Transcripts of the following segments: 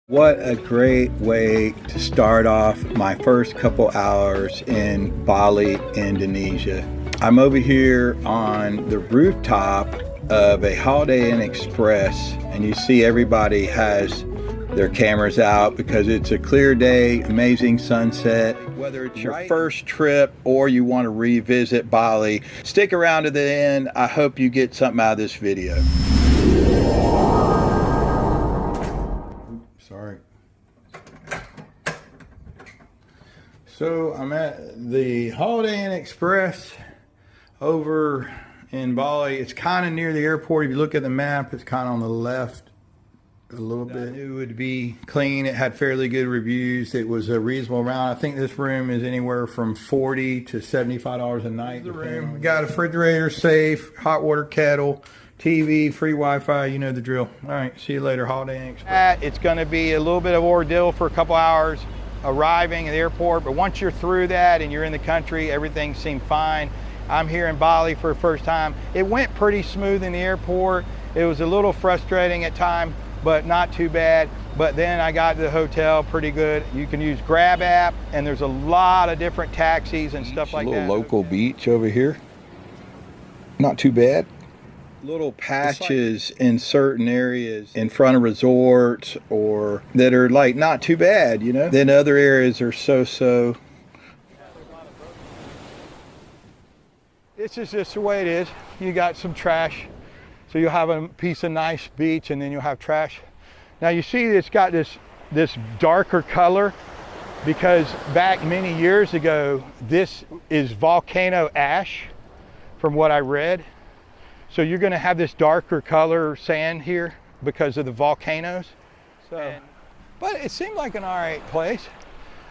What a great way to start off my first couple hours in Bali, Indonesia. I'm over here on the rooftop of a Holiday Inn Express, and you see everybody has their cameras out because it's a clear day, amazing sunset. Whether it's your first trip or you want to revisit Bali, stick around to the end. I hope you get something out of this video. Sorry. So I'm at the Holiday Inn Express over in Bali. It's kind of near the airport. If you look at the map, it's kind of on the left a little bit. It would be clean. It had fairly good reviews. It was a reasonable amount. I think this room is anywhere from $40 to $75 a night. The room, we got a refrigerator, safe, hot water kettle, TV, free Wi-Fi, you know the drill. All right, see you later, Holiday Inn Express. It's going to be a little bit of ordeal for a couple hours arriving at the airport, but once you're through that and you're in the country, everything seemed fine. I'm here in Bali for the first time. It went pretty smooth in the airport. It was a little frustrating at times, but not too bad. But then I got to the hotel pretty good. You can use Grab app, and there's a lot of different taxis and stuff like that. A little local beach over here. Not too bad. Little patches in certain areas in front of resorts or that are like not too bad, you know. Then other areas are so. This is just the way it is. You got some trash. So you'll have a piece of nice beach and then you'll have trash. Now you see it's got this darker color because back many years ago, this is volcano ash from what I read. So you're gonna have this darker color sand here because of the volcanoes. So, but it seemed like an all right place.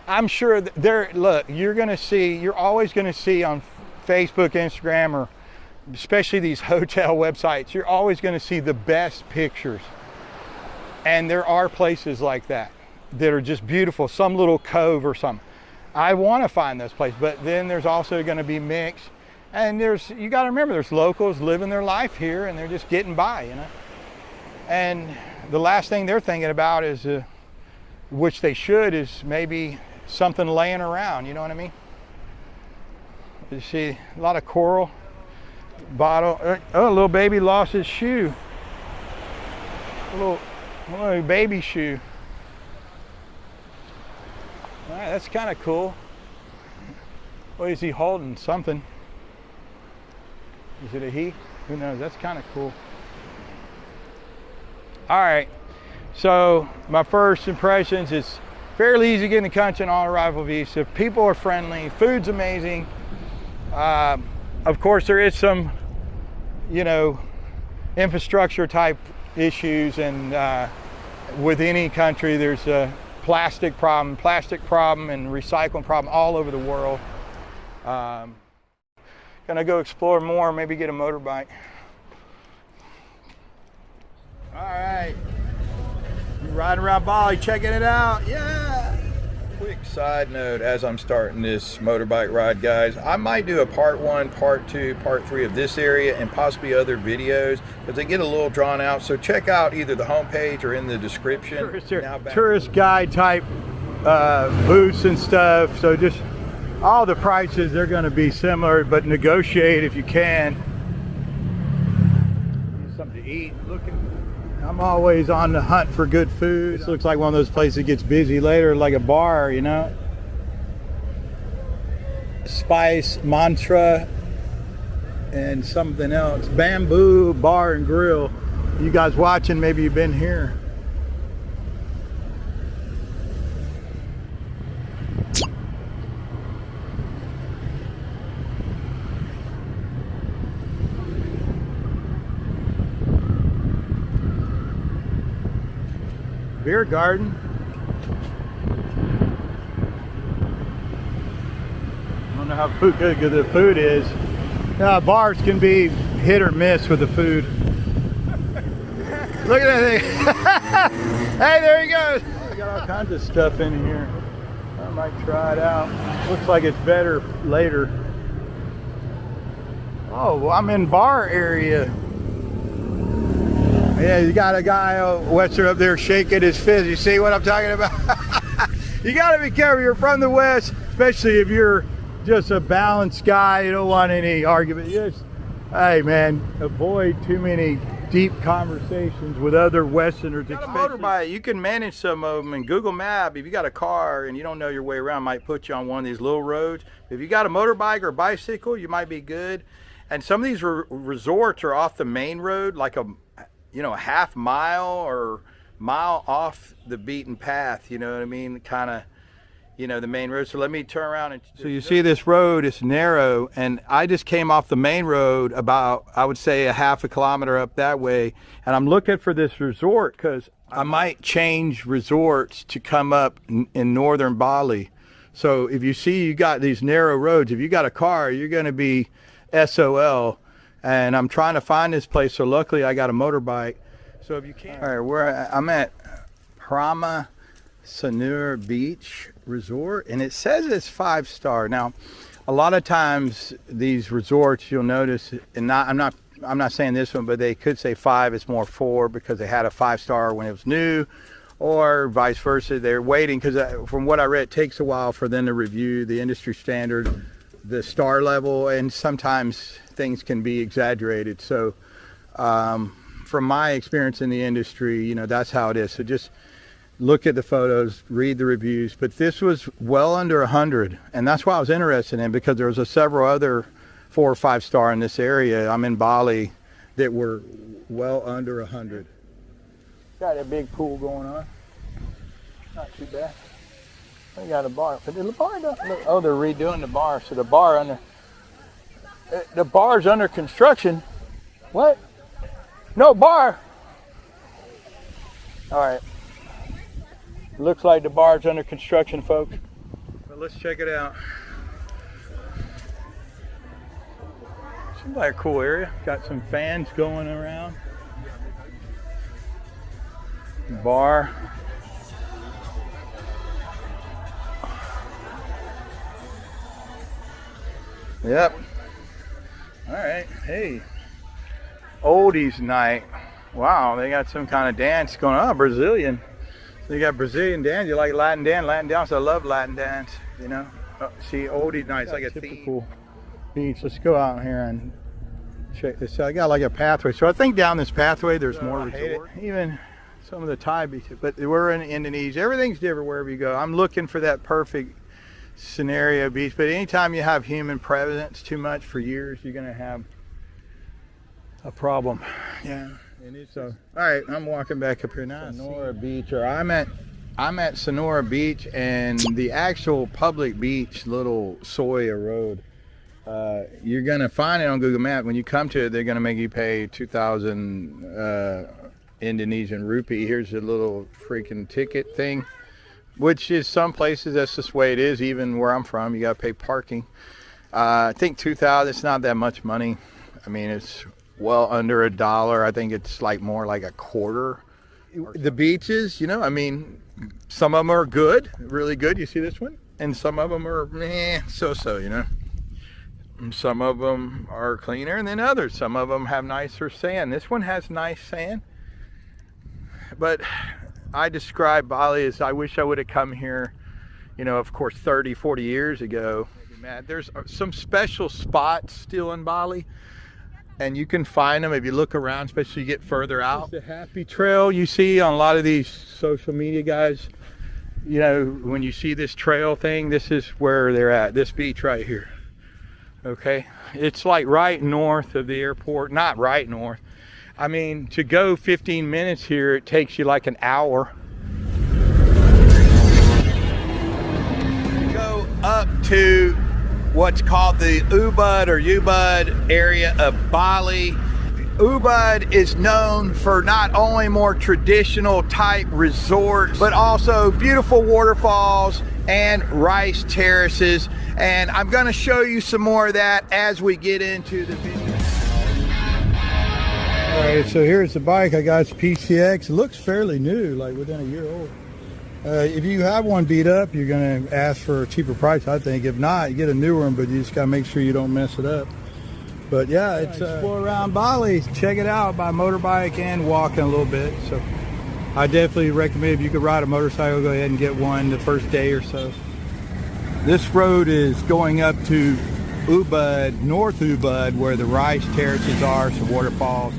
I'm sure that look, you're always gonna see on Facebook, Instagram, or especially these hotel websites, you're always gonna see the best pictures. And there are places like that are just beautiful, some little cove or something. I wanna find those places, but then there's also gonna be mixed. And you got to remember, there's locals living their life here and they're just getting by, you know. And the last thing they're thinking about is, which they should, is maybe something laying around, you know what I mean? You see a lot of coral, bottle. Oh, a little baby lost his shoe. A little baby shoe. All right, that's kind of cool. What is he holding? Something. Is it a he? Who knows? That's kind of cool. All right, so my first impressions, it's fairly easy to get in the country on on-arrival visa. People are friendly, food's amazing. Of course, there is some, you know, infrastructure type issues, and with any country, there's a plastic problem and recycling problem all over the world. Gonna go explore more, maybe get a motorbike. All right, riding around Bali, checking it out, yeah! Quick side note, as I'm starting this motorbike ride, guys, I might do a part 1, part 2, part 3 of this area and possibly other videos, but they get a little drawn out, so check out either the homepage or in the description. Tourist guide type booths and stuff, so just all the prices, they're going to be similar, but negotiate if you can. Need something to eat. I'm always on the hunt for good food. This looks like one of those places that gets busy later, like a bar, you know. Spice, mantra, and something else. Bamboo Bar and Grill. You guys watching, maybe you've been here. Beer garden. I don't know how good the food is. Bars can be hit or miss with the food. Look at that thing. Hey, there he goes. We got all kinds of stuff in here. I might try it out. Looks like it's better later. Oh, well, I'm in bar area. Yeah, you got a guy, Western up there shaking his fist. You see what I'm talking about? You got to be careful. You're from the West, especially if you're just a balanced guy. You don't want any argument. Just, hey, man, avoid too many deep conversations with other Westerners. You got a motorbike, you can manage some of them. And Google Map, if you got a car and you don't know your way around, might put you on one of these little roads. If you got a motorbike or bicycle, you might be good. And some of these resorts are off the main road, like a half mile or mile off the beaten path, you know what I mean? Kind of, the main road. So let me turn around. And so you see this road, it's narrow, and I just came off the main road about, I would say, a half a kilometer up that way. And I'm looking for this resort because I might change resorts to come up in northern Bali. So if you see you got these narrow roads, if you got a car, you're going to be SOL. And I'm trying to find this place. So luckily I got a motorbike. So if you can. All right, I'm at Prama Sanur Beach Resort, and it says it's 5-star. Now, a lot of times these resorts, you'll notice, and I'm not saying this one, but they could say 5. It's more 4 because they had a 5-star when it was new, or vice versa. They're waiting because from what I read, it takes a while for them to review the industry standard, the star level, and sometimes things can be exaggerated. So from my experience in the industry, that's how it is. So just look at the photos, read the reviews. But this was well under 100, and that's why I was interested in, because there was several other 4 or 5-star in this area. I'm in Bali that were well under 100. Got a big pool going on. Not too bad. They got a bar, but the bar don't look. Oh, they're redoing the bar. So the bar's under construction. What? No bar. All right. Looks like the bar's under construction, folks. But let's check it out. Seems like a cool area. Got some fans going around. Bar. Yep. All right. Hey. Oldies night. Wow, they got some kind of dance going on. Brazilian. You got Brazilian dance. You like Latin dance? Latin dance. I love Latin dance. See, oldie night. It's like a typical beach. Let's go out here and check this out. I got like a pathway. So I think down this pathway there's more resort. Even some of the Thai beaches. But we're in Indonesia. Everything's different wherever you go. I'm looking for that perfect scenario beach. But anytime you have human presence too much for years, you're going to have a problem. Yeah. So, all right, I'm walking back up here now. Sanur Beach, or I'm at Sanur Beach, and the actual public beach, little Soya Road. You're gonna find it on Google Maps. When you come to it, they're gonna make you pay 2,000 Indonesian rupee. Here's a little freaking ticket thing, which is some places that's just the way it is. Even where I'm from, you gotta pay parking. I think 2,000. It's not that much money. I mean, it's well under $1. I think it's like more like a quarter. The beaches, I mean, some of them are good, really good. You see this one? And some of them are so-so, And some of them are cleaner than others. Some of them have nicer sand. This one has nice sand. But I describe Bali as, I wish I would have come here, of course, 30, 40 years ago. There's some special spots still in Bali. And you can find them if you look around, especially you get further out. The happy trail you see on a lot of these social media guys. When you see this trail thing, this is where they're at, this beach right here. Okay, it's like right north of the airport. Not right north. I mean, to go 15 minutes here, it takes you like an hour. Go up to what's called the Ubud area of Bali. Ubud is known for not only more traditional type resorts, but also beautiful waterfalls and rice terraces. And I'm gonna show you some more of that as we get into the video. All right, so here's the bike. I got. It's PCX. It looks fairly new, like within a year old. If you have one beat up, you're going to ask for a cheaper price, I think. If not, you get a new one, but you just got to make sure you don't mess it up. But yeah, it's explore around Bali. Check it out by motorbike and walking a little bit. So I definitely recommend, if you could ride a motorcycle, go ahead and get one the first day or so. This road is going up to Ubud, North Ubud, where the rice terraces are, some waterfalls.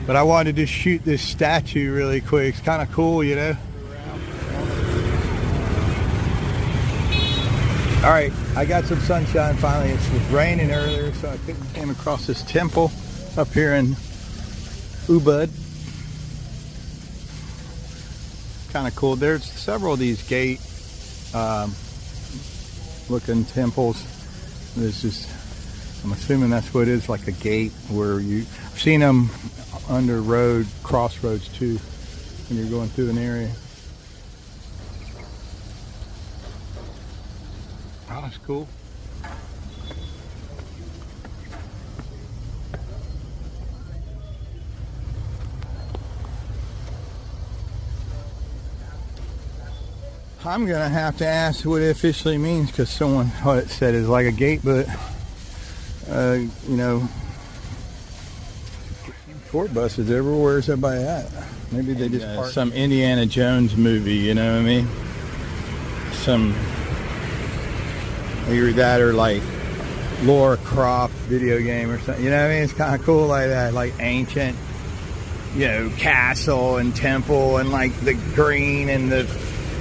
But I wanted to just shoot this statue really quick. It's kind of cool, you know. All right, I got some sunshine finally. It was raining earlier, so I came across this temple up here in Ubud. Kind of cool. There's several of these gate looking temples. This is, I'm assuming that's what it is, like a gate where I've seen them under crossroads too, when you're going through an area. Oh, that's cool. I'm gonna have to ask what it officially means, because someone what it said is like a gate, but you know, tour buses everywhere. Where's everybody at? Maybe they just parked. Some Indiana Jones movie, you know what I mean? Some either that or like Lara Croft video game or something, you know what I mean? It's kind of cool like that, like ancient, you know, castle and temple, and like the green and the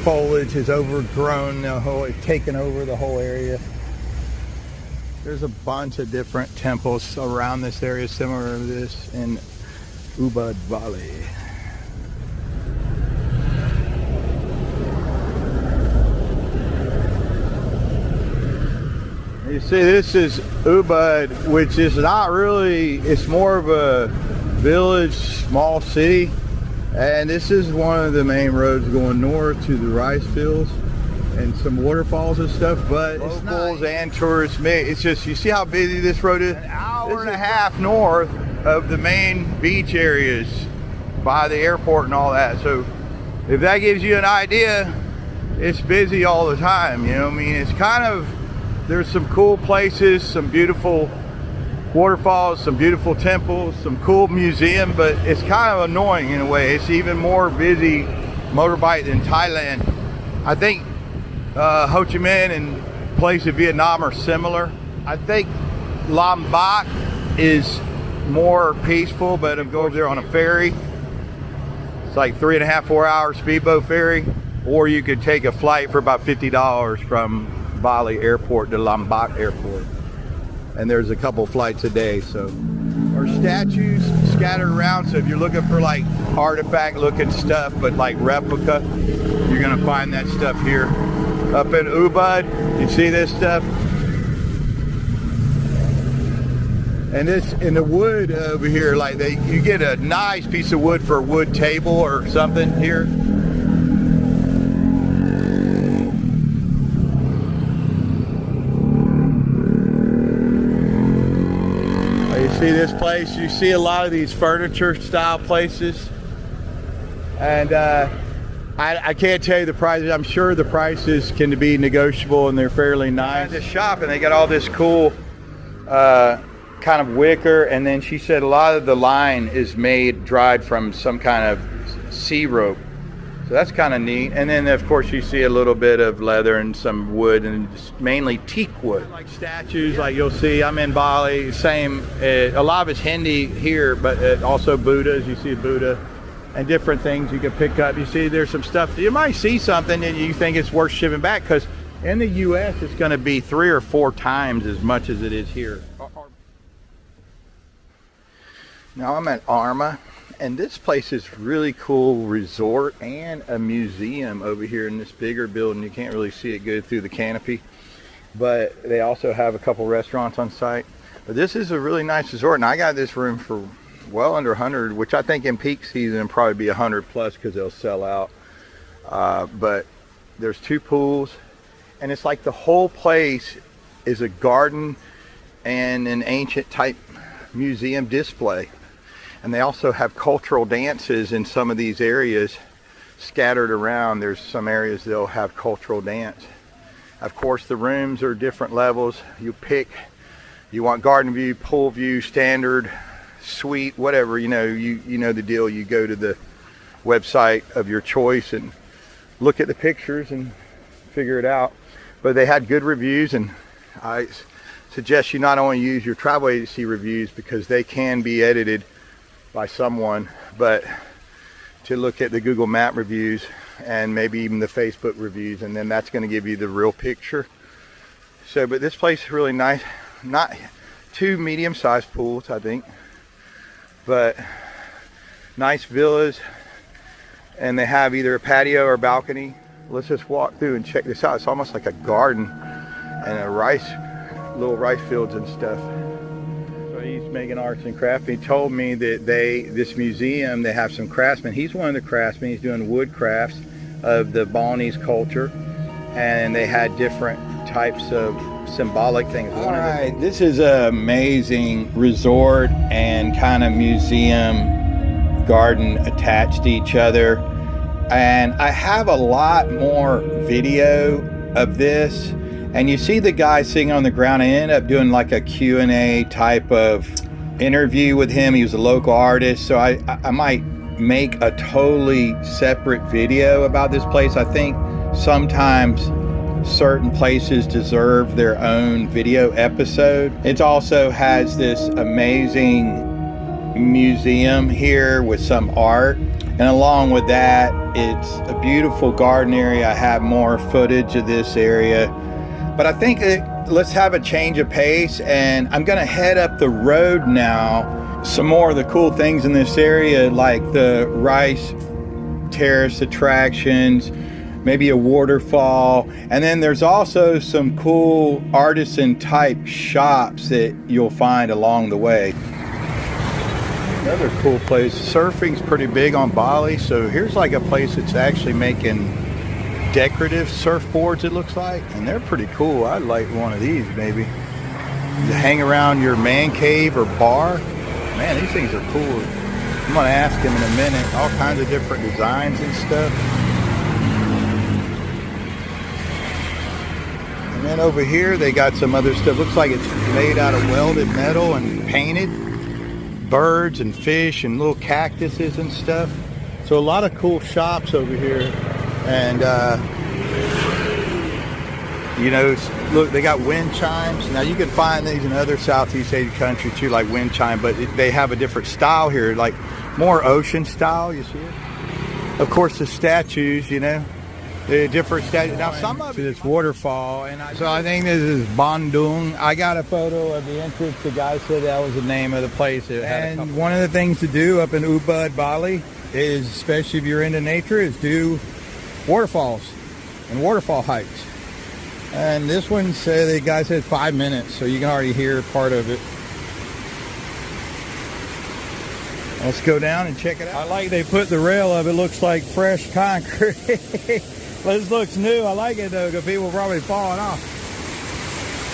foliage is overgrown, taken over the whole area. There's a bunch of different temples around this area similar to this in Ubud, Bali. You see, this is Ubud, which is not really, it's more of a village, small city. And this is one of the main roads going north to the rice fields and some waterfalls and stuff. But it's locals and tourists, it's just, you see how busy this road is? An hour and a half north of the main beach areas by the airport and all that. So if that gives you an idea, it's busy all the time, you know what I mean? It's kind of, there's some cool places, some beautiful waterfalls, some beautiful temples, some cool museum, but it's kind of annoying in a way. It's even more busy motorbike than Thailand. I think Ho Chi Minh and place in Vietnam are similar. I think Lombok is more peaceful, but if you go over there on a ferry, it's like 3.5, 4 hour speedboat ferry, or you could take a flight for about $50 from Bali airport to Lombok airport. And there's a couple flights a day. So our statues scattered around, so if you're looking for like artifact looking stuff but like replica, you're gonna find that stuff here. Up in Ubud, you see this stuff, and this in the wood over here, like you get a nice piece of wood for a wood table or something here. See this place, you see a lot of these furniture style places, and I can't tell you the prices. I'm sure the prices can be negotiable and they're fairly nice. This shop, and they got all this cool kind of wicker, and then she said a lot of the line is dried from some kind of sea rope. So that's kind of neat. And then of course you see a little bit of leather and some wood, and mainly teak wood. Like statues, like you'll see, I'm in Bali, same, a lot of it's Hindi here, but also Buddhas, you see a Buddha, and different things you can pick up. You see there's some stuff, you might see something and you think it's worth shipping back, because in the US it's going to be 3 or 4 times as much as it is here. Now I'm at Arma. And this place is really cool resort and a museum over here in this bigger building. You can't really see it good through the canopy, but they also have a couple restaurants on site. But this is a really nice resort, and I got this room for well under 100, which I think in peak season probably be 100 plus because they'll sell out. But there's 2 pools, and it's like the whole place is a garden and an ancient type museum display. And they also have cultural dances in some of these areas scattered around. There's some areas they'll have cultural dance. Of course, the rooms are different levels. You pick You want garden view, pool view, standard, suite, whatever, you know the deal. You go to the website of your choice and look at the pictures and figure it out. But they had good reviews, and I suggest you not only use your travel agency reviews because they can be edited by someone, but to look at the Google Map reviews and maybe even the Facebook reviews, and then that's going to give you the real picture. So, but this place is really nice. Not two medium-sized pools, I think, but nice villas, and they have either a patio or balcony. Let's just walk through and check this out. It's almost like a garden and a little rice fields and stuff. So he's making arts and crafts. He told me that this museum, they have some craftsmen. He's one of the craftsmen. He's doing wood crafts of the Balinese culture, and they had different types of symbolic things. All right, this is an amazing resort and kind of museum garden attached to each other. And I have a lot more video of this. And you see the guy sitting on the ground. I ended up doing like a Q&A type of interview with him. He was a local artist. So I might make a totally separate video about this place. I think sometimes certain places deserve their own video episode. It also has this amazing museum here with some art, and along with that, it's a beautiful garden area. I have more footage of this area, but I think let's have a change of pace, and I'm gonna head up the road now. Some more of the cool things in this area, like the rice terrace attractions, maybe a waterfall, and then there's also some cool artisan type shops that you'll find along the way. Another cool place, surfing's pretty big on Bali, so here's like a place that's actually making decorative surfboards, it looks like, and they're pretty cool. I'd like one of these maybe to hang around your man cave or bar. Man, these things are cool. I'm gonna ask him in a minute, all kinds of different designs and stuff. And then over here they got some other stuff. Looks like it's made out of welded metal and painted. Birds and fish and little cactuses and stuff. So a lot of cool shops over here. And look, they got wind chimes. Now you can find these in other Southeast Asian countries too, like wind chime, but they have a different style here, like more ocean style, you see it? Of course the statues, the different statues. Now some of it's waterfall, and so I think this is Bandung. I got a photo of the entrance. The guy said that was the name of the place. And one of the things to do up in Ubud, Bali, is, especially if you're into nature, is do waterfalls and waterfall hikes. And this one said, the guy said 5 minutes, so you can already hear part of it. Let's go down and check it out. I like they put the rail up. It looks like fresh concrete. This looks new. I like it though, because people probably falling off.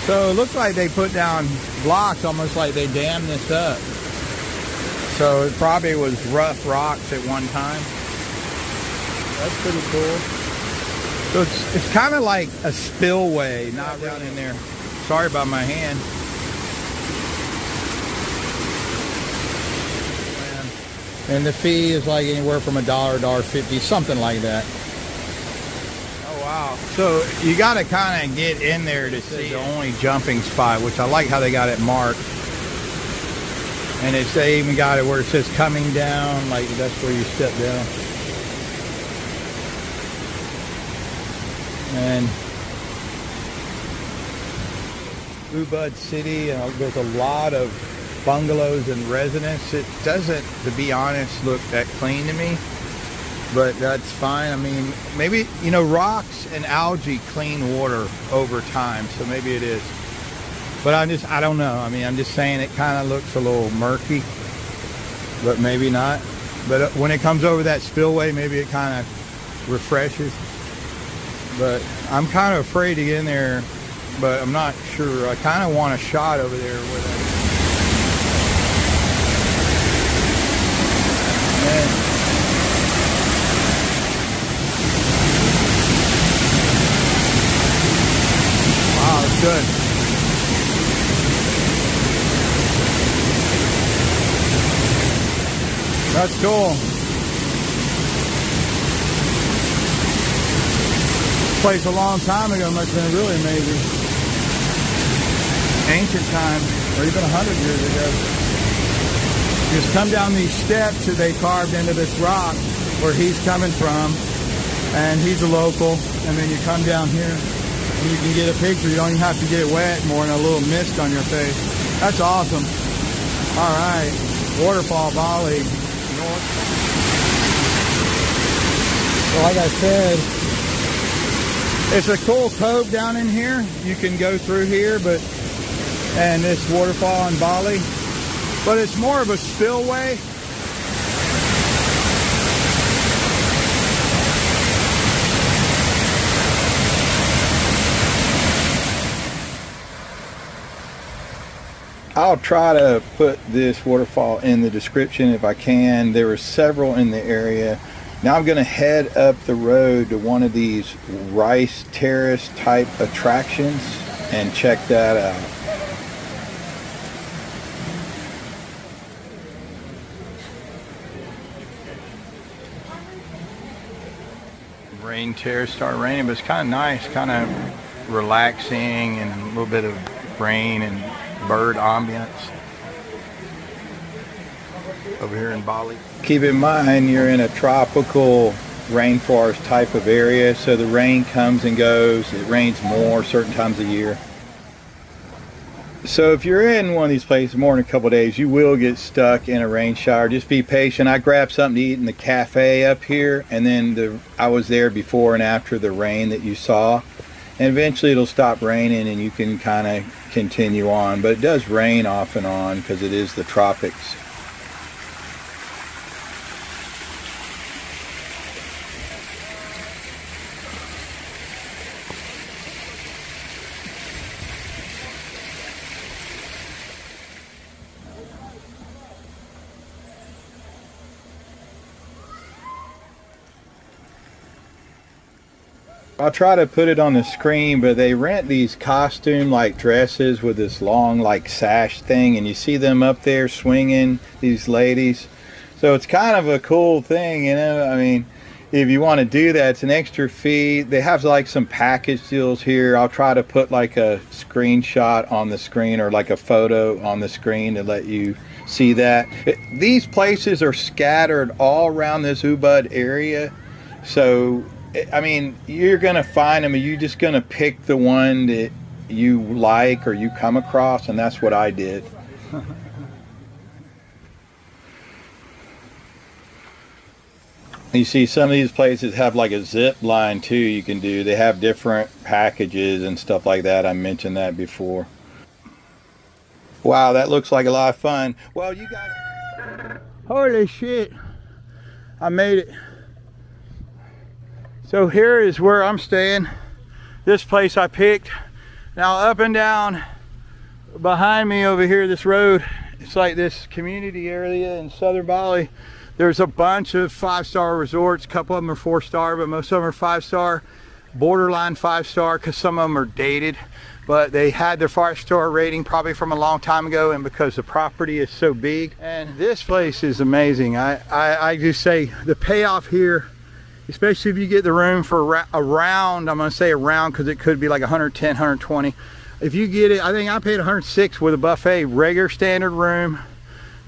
So it looks like they put down blocks, almost like they dammed this up. So it probably was rough rocks at one time. That's pretty cool. So it's kind of like a spillway, not down in there. Sorry about my hand. And the fee is like anywhere from $1 to $1.50, something like that. Oh wow! So you got to kind of get in there to see the only jumping spot, which I like how they got it marked. And they even got it where it says coming down, like that's where you step down. And Ubud City, there's a lot of bungalows and residences. It doesn't, to be honest, look that clean to me, but that's fine. I mean, maybe, rocks and algae clean water over time, so maybe it is. But I don't know. I mean, I'm just saying it kind of looks a little murky, but maybe not. But when it comes over that spillway, maybe it kind of refreshes. But I'm kind of afraid to get in there, but I'm not sure. I kind of want a shot over there where that is. Wow, it's good. That's cool. This place a long time ago must have been really amazing. Ancient time, or even 100 years ago. You just come down these steps that they carved into this rock where he's coming from, and he's a local, and then you come down here and you can get a picture. You don't even have to get wet, more than a little mist on your face. That's awesome. All right, Waterfall, Bali. So like I said, it's a cool cove down in here. You can go through here, and this waterfall in Bali, but it's more of a spillway. I'll try to put this waterfall in the description if I can. There were several in the area. Now I'm going to head up the road to one of these rice terrace type attractions and check that out. Rain terrace started raining, but it's kind of nice, kind of relaxing, and a little bit of rain and bird ambience over here in Bali. Keep in mind you're in a tropical rainforest type of area, so the rain comes and goes. It rains more certain times of year. So if you're in one of these places more than a couple of days, you will get stuck in a rain shower. Just be patient. I grabbed something to eat in the cafe up here, and then I was there before and after the rain that you saw. And eventually it'll stop raining and you can kind of continue on. But it does rain off and on because it is the tropics. I'll try to put it on the screen, but they rent these costume like dresses with this long like sash thing, and you see them up there swinging, these ladies. So it's kind of a cool thing, you know. I mean, if you want to do that, it's an extra fee. They have like some package deals here. I'll try to put like a screenshot on the screen or like a photo on the screen to let you see that. These places are scattered all around this Ubud area, so I mean, you're going to find them, and you're just going to pick the one that you like or you come across, and that's what I did. You see some of these places have like a zip line too you can do. They have different packages and stuff like that. I mentioned that before. Wow, that looks like a lot of fun. Well, you got... Holy shit. I made it. So here is where I'm staying. This place I picked. Now up and down behind me over here, this road, it's like this community area in southern Bali. There's a bunch of 5-star resorts. A couple of them are 4-star, but most of them are 5-star. Borderline 5-star because some of them are dated. But they had their 5-star rating probably from a long time ago, and because the property is so big. And this place is amazing. I just say the payoff here, especially if you get the room for around, I'm going to say around because it could be like 110, 120. If you get it, I think I paid 106 with a buffet, regular standard room,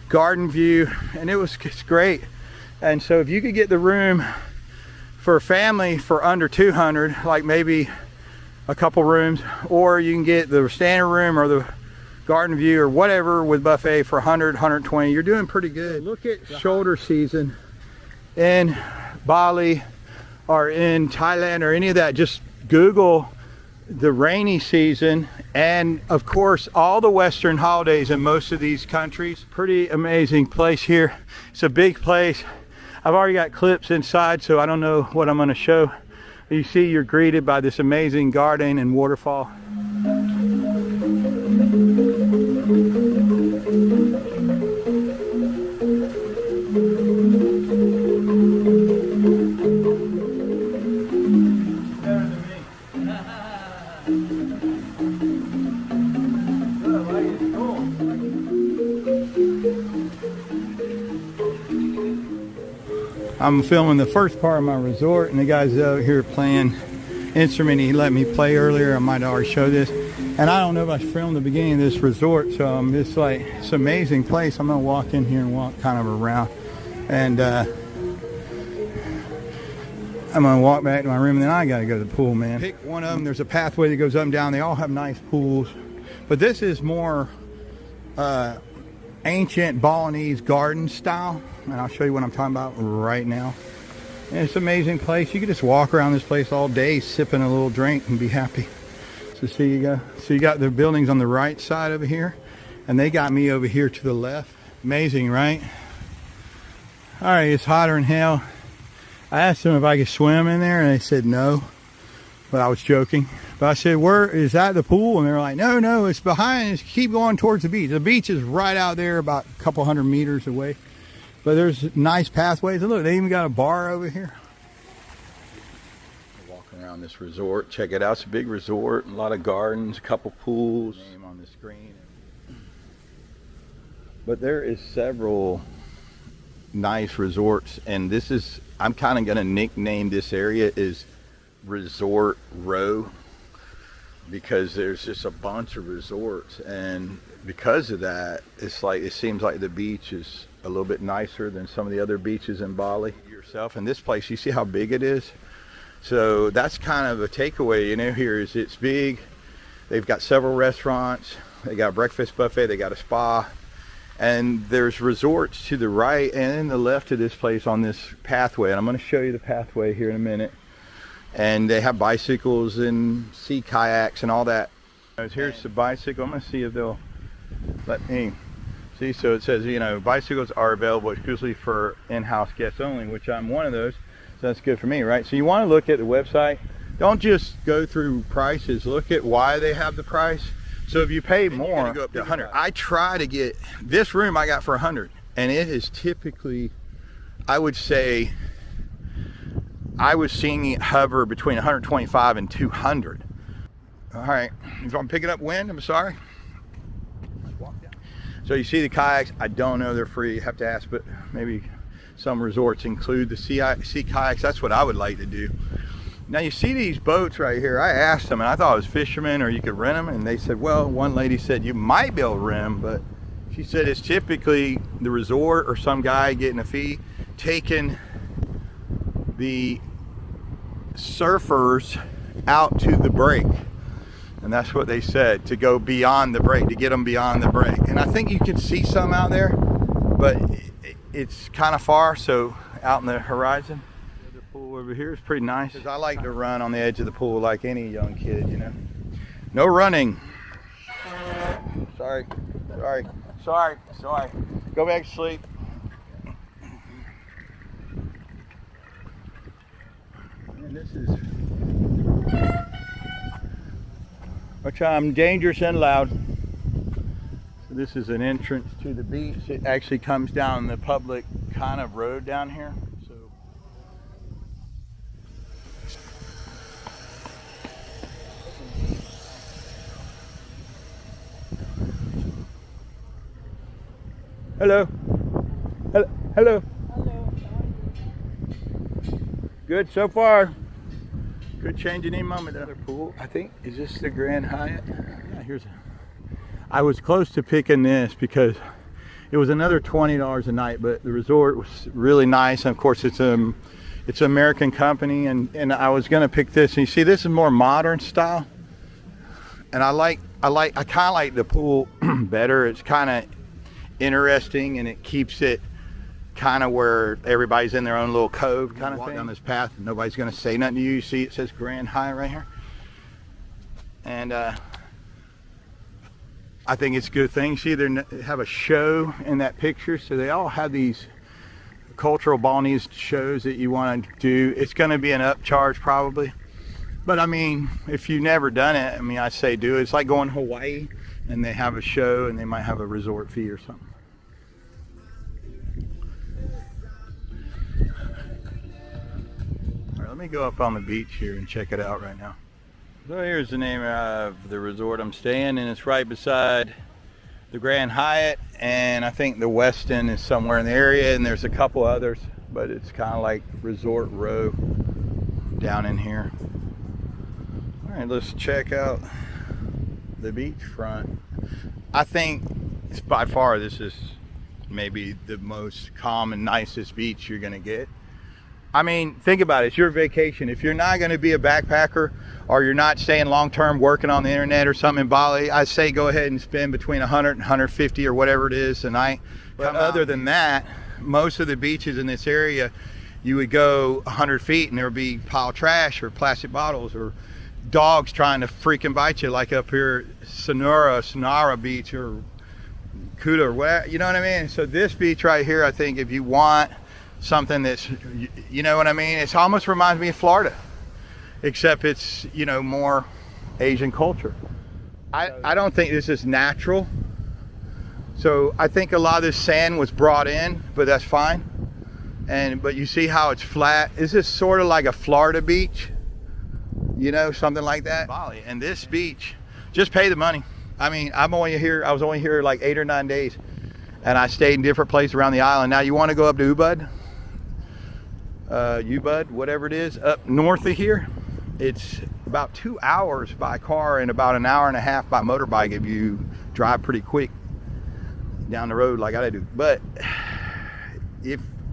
garden view, and it's great. And so if you could get the room for a family for under 200, like maybe a couple rooms, or you can get the standard room or the garden view or whatever with buffet for 100, 120, you're doing pretty good. Look at shoulder season in Bali or in Thailand or any of that. Just Google the rainy season, and of course all the Western holidays in most of these countries. Pretty amazing place here. It's a big place. I've already got clips inside, so I don't know what I'm going to show. You see, you're greeted by this amazing garden and waterfall. I'm filming the first part of my resort, and the guy's out here playing instrument he let me play earlier. I might already show this. And I don't know if I filmed the beginning of this resort, so I'm just like, it's an amazing place. I'm gonna walk in here and walk kind of around, and I'm gonna walk back to my room, and then I gotta go to the pool, man. Pick one of them. There's a pathway that goes up and down. They all have nice pools, but this is more ancient Balinese garden style, and I'll show you what I'm talking about right now. And it's an amazing place. You can just walk around this place all day sipping a little drink and be happy. So see, you got the buildings on the right side over here, and they got me over here to the left. Amazing, right? All right, it's hotter than hell. I asked them if I could swim in there, and they said no, but I was joking. But I said, where is that, the pool? And they're like, no, it's behind. Just keep going towards the beach. The beach is right out there, about a couple hundred meters away. But there's nice pathways. And look, they even got a bar over here. Walking around this resort, check it out. It's a big resort, a lot of gardens, a couple pools. Name on the screen. But there is several nice resorts, and this is, I'm kind of going to nickname this area is Resort Row, because there's just a bunch of resorts, and because of that, it's like, it seems like the beach is a little bit nicer than some of the other beaches in Bali yourself. And this place, you see how big it is? So that's kind of a takeaway, you know, here is it's big. They've got several restaurants, they got a breakfast buffet, they got a spa, and there's resorts to the right and the left of this place on this pathway. And I'm going to show you the pathway here in a minute. And they have bicycles and sea kayaks and all that. Here's the bicycle. I'm going to see if they'll let me see. So it says, you know, bicycles are available exclusively for in-house guests only, which I'm one of those. So that's good for me, right? So you want to look at the website. Don't just go through prices. Look at why they have the price. So if you pay more, go up to 100. I try to get this room I got for 100, and it is typically, I would say, I was seeing it hover between 125 and 200. All right, if I'm picking up wind, I'm sorry. So you see the kayaks, I don't know, they're free, you have to ask, but maybe some resorts include the sea kayaks. That's what I would like to do. Now you see these boats right here. I asked them, and I thought it was fishermen or you could rent them, and they said, well, one lady said you might be able to rent them, but she said it's typically the resort or some guy getting a fee, taking the surfers out to the break. And that's what they said, to go beyond the break, to get them beyond the break. And I think you can see some out there, but it's kind of far, so out in the horizon. The pool over here is pretty nice. I like to run on the edge of the pool like any young kid, you know. No running. Sorry. Go back to sleep. And this is, which I'm dangerous and loud. So this is an entrance to the beach. It actually comes down the public kind of road down here. So hello. Hello. Good so far. Could change any moment. Another pool, I think, is this the Grand Hyatt? Yeah, here's I was close to picking this because it was another $20 a night, but the resort was really nice. And of course, it's an American company, and I was gonna pick this. And you see, this is more modern style, and I kind of like the pool better. It's kind of interesting, and it keeps it kind of where everybody's in their own little cove kind of thing. Down this path, nobody's going to say nothing to you. You see, it says Grand Hyatt right here, and I think it's a good thing. See, they have a show in that picture, so they all have these cultural Balinese shows that you want to do. It's going to be an upcharge probably, but I mean, if you've never done it, I mean, I say do it. It's like going to Hawaii, and they have a show, and they might have a resort fee or something. Let me go up on the beach here and check it out right now. So here's the name of the resort I'm staying, and it's right beside the Grand Hyatt, and I think the Westin is somewhere in the area, and there's a couple others. but it's kind of like Resort Row down in here. All right, let's check out the beachfront. I think it's by far, this is maybe the most calm and nicest beach you're gonna get. I mean, think about it, it's your vacation. If you're not gonna be a backpacker or you're not staying long-term working on the internet or something in Bali, I say go ahead and spend between 100 and 150 or whatever it is a night. But other than that, most of the beaches in this area, you would go 100 feet and there would be pile of trash or plastic bottles or dogs trying to freaking bite you, like up here Sanur beach or Kuta or whatever, you know what I mean? So this beach right here, I think if you want something that's, you know what I mean, it almost reminds me of Florida, except it's, you know, more Asian culture. I don't think this is natural, so I think a lot of this sand was brought in, but that's fine. But you see how it's flat. This is sort of like a Florida beach, you know, something like that. Bali. And this beach, just pay the money. I mean, I was only here like 8 or 9 days, and I stayed in different places around the island. Now you want to go up to Ubud, whatever it is, up north of here. It's about 2 hours by car and about an hour and a half by motorbike if you drive pretty quick down the road like I do. But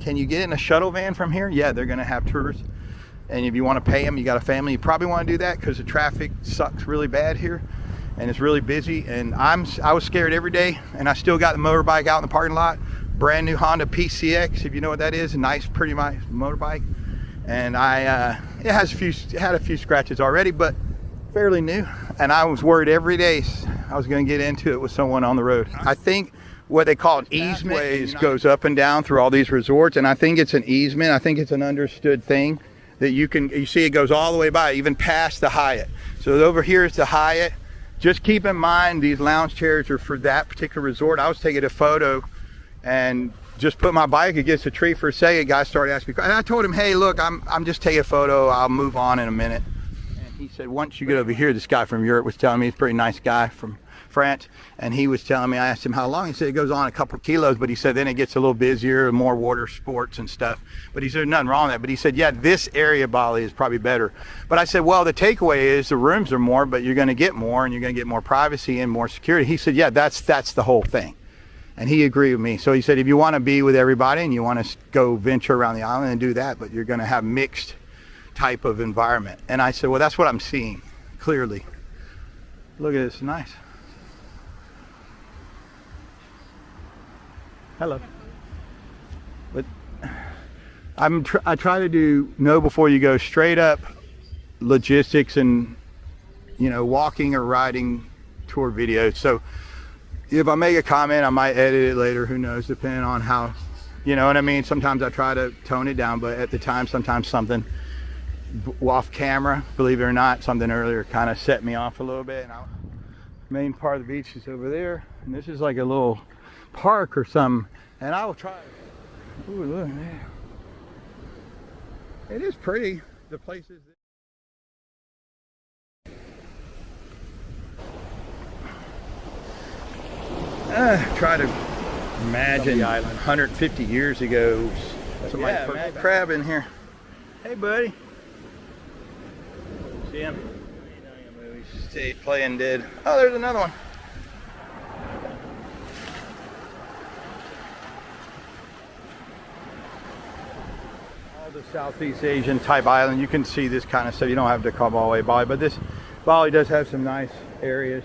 can you get in a shuttle van from here? Yeah, they're gonna have tours. And if you want to pay them, you got a family, you probably want to do that because the traffic sucks really bad here and it's really busy. And I was scared every day, and I still got the motorbike out in the parking lot. Brand new Honda PCX, if you know what that is, a nice, pretty nice motorbike. And it had a few scratches already, but fairly new. And I was worried every day I was going to get into it with someone on the road. I think what they call an easement goes up and down through all these resorts, and I think it's an easement. I think it's an understood thing that you see it goes all the way by, even past the Hyatt. So over here is the Hyatt. Just keep in mind these lounge chairs are for that particular resort. I was taking a photo and just put my bike against a tree for a second. Guy started asking me, and I told him, hey, look, I'm just taking a photo. I'll move on in a minute. And he said, once you get over here, this guy from Europe was telling me, he's a pretty nice guy from France, and he was telling me, I asked him how long, he said it goes on a couple of kilos, but he said then it gets a little busier, more water sports and stuff. But he said there's nothing wrong with that. But he said, yeah, this area of Bali is probably better. But I said, well, the takeaway is the rooms are more, but you're going to get more, and you're going to get more privacy and more security. He said, yeah, that's the whole thing. And he agreed with me. So he said, if you want to be with everybody and you want to go venture around the island and do that, but you're going to have mixed type of environment. And I said, well, that's what I'm seeing clearly. Look at this, nice. Hello. But I try to know before you go straight up logistics and, you know, walking or riding tour videos. So if I make a comment, I might edit it later, who knows, depending on how, you know what I mean? Sometimes I try to tone it down, but at the time, sometimes something off camera, believe it or not, something earlier kind of set me off a little bit. And main part of the beach is over there, and this is like a little park or something, and I will try. Ooh, look, man. It is pretty. The place is. Try to imagine 150 years ago. Somebody put crab in here. Hey, buddy. See him? He stayed playing dead. Oh, there's another one. The Southeast Asian type island, you can see this kind of stuff. You don't have to come all the way Bali, but this Bali does have some nice areas,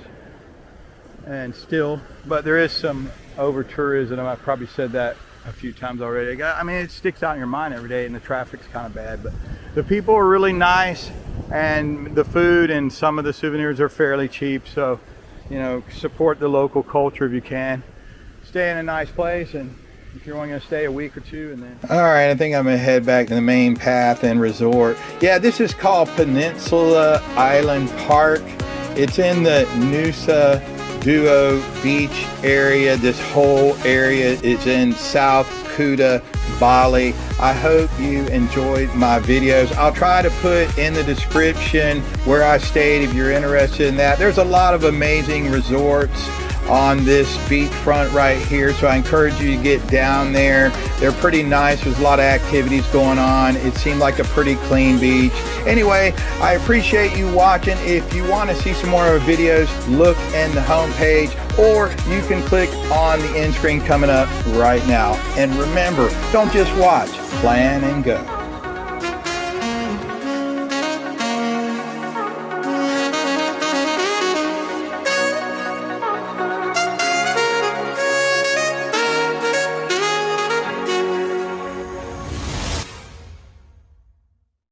and still, but there is some over tourism. I've probably said that a few times already. I mean, it sticks out in your mind every day, and the traffic's kind of bad, but the people are really nice, and the food and some of the souvenirs are fairly cheap. So, you know, support the local culture if you can. Stay in a nice place, and if you're only going to stay a week or two, and then. All right, I think I'm going to head back to the main path and resort. Yeah, this is called Peninsula Island Park. It's in the Nusa Dua beach area. This whole area is in South Kuta, Bali. I hope you enjoyed my videos. I'll try to put in the description where I stayed if you're interested in that. There's a lot of amazing resorts on this beachfront right here, so I encourage you to get down there. They're pretty nice. There's a lot of activities going on. It seemed like a pretty clean beach. Anyway, I appreciate you watching. If you want to see some more of our videos, look in the homepage, or you can click on the end screen coming up right now. And remember, don't just watch, plan and go.